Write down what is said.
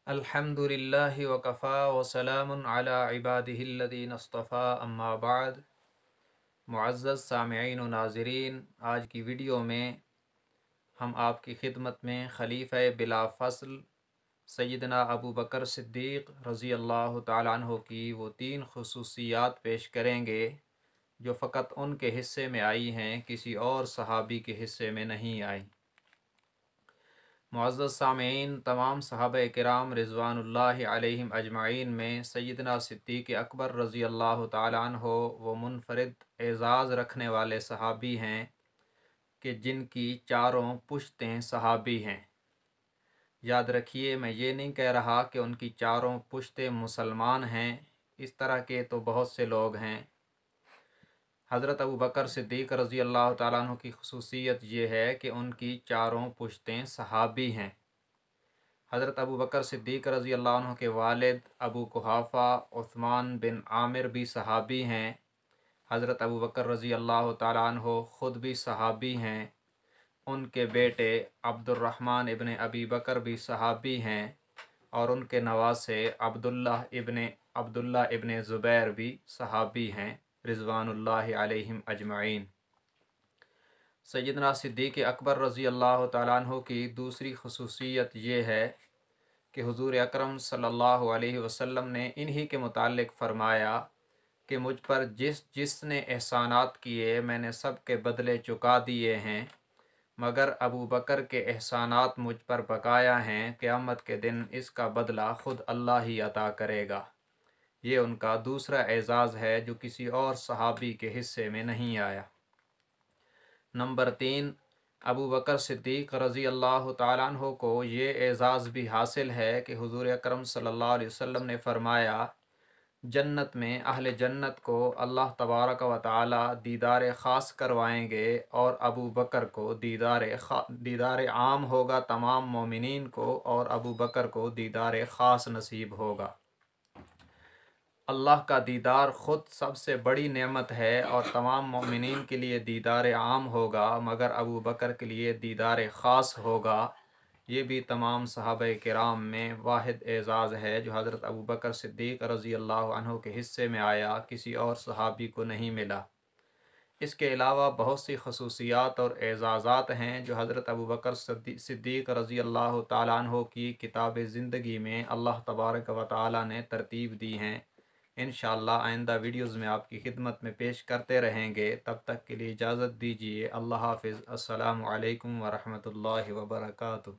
الحمدللہ وکفا وسلام علی عبادہ الذین اصطفیٰ اما بعد۔ معزز سامعین و ناظرین، آج کی ویڈیو میں ہم آپ کی خدمت میں خلیفہ بلا فصل سیدنا ابو بکر صدیق رضی اللہ تعالیٰ عنہ کی وہ 3 خصوصیات پیش کریں گے جو فقط ان کے حصے میں آئی ہیں، کسی اور صحابی کے حصے میں نہیں آئیں۔ معزز سامعین، تمام صحابہ کرام رضوان اللہ علیہم اجمعین میں سیدنا صدیق اکبر رضی اللہ تعالیٰ عنہ وہ منفرد اعزاز رکھنے والے صحابی ہیں کہ جن کی چاروں پشتیں صحابی ہیں۔ یاد رکھیے، میں یہ نہیں کہہ رہا کہ ان کی چاروں پشتیں مسلمان ہیں، اس طرح کے تو بہت سے لوگ ہیں۔ حضرت ابو بکر صدیق رضی اللہ تعالیٰ عنہ کی خصوصیت یہ ہے کہ ان کی چاروں پشتیں صحابی ہیں۔ حضرت ابو بکر صدیق رضی اللہ عنہ کے والد ابو قحافہ عثمان بن عامر بھی صحابی ہیں۔ حضرت ابو بکر رضی اللہ تعالیٰ عنہ خود بھی صحابی ہیں۔ ان کے بیٹے عبد الرحمن ابن ابی بکر بھی صحابی ہیں، اور ان کے نواسے عبداللہ ابن زبیر بھی صحابی ہیں رضوان اللہ علیہم اجمعین۔ سیدنا صدیق اکبر رضی اللہ تعالیٰ عنہ کی دوسری خصوصیت یہ ہے کہ حضور اکرم صلی اللہ علیہ وسلم نے انہی کے متعلق فرمایا کہ مجھ پر جس نے احسانات کیے میں نے سب کے بدلے چکا دیے ہیں، مگر ابو بکر کے احسانات مجھ پر بقایا ہیں، قیامت کے دن اس کا بدلہ خود اللہ ہی عطا کرے گا۔ یہ ان کا دوسرا اعزاز ہے جو کسی اور صحابی کے حصے میں نہیں آیا۔ نمبر 3، ابو بکر صدیق رضی اللہ تعالیٰ عنہ کو یہ اعزاز بھی حاصل ہے کہ حضور اکرم صلی اللہ علیہ وسلم نے فرمایا، جنت میں اہل جنت کو اللہ تبارک و تعالی دیدار خاص کروائیں گے، اور ابو بکر کو دیدار عام ہوگا تمام مومنین کو، اور ابو بکر کو دیدار خاص نصیب ہوگا۔ اللہ کا دیدار خود سب سے بڑی نعمت ہے اور تمام مومنین کے لیے دیدار عام ہوگا، مگر ابو بکر کے لیے دیدار خاص ہوگا۔ یہ بھی تمام صحابہ کرام میں واحد اعزاز ہے جو حضرت ابو بکر صدیق رضی اللہ عنہ کے حصے میں آیا، کسی اور صحابی کو نہیں ملا۔ اس کے علاوہ بہت سی خصوصیات اور اعزازات ہیں جو حضرت ابو بکر صدیق رضی اللہ تعالیٰ عنہ کی کتاب زندگی میں اللہ تبارک و تعالیٰ نے ترتیب دی ہیں۔ انشاءاللہ آئندہ ویڈیوز میں آپ کی خدمت میں پیش کرتے رہیں گے۔ تب تک کے لیے اجازت دیجیے۔ اللہ حافظ۔ السلام علیکم ورحمۃ اللہ وبرکاتہ۔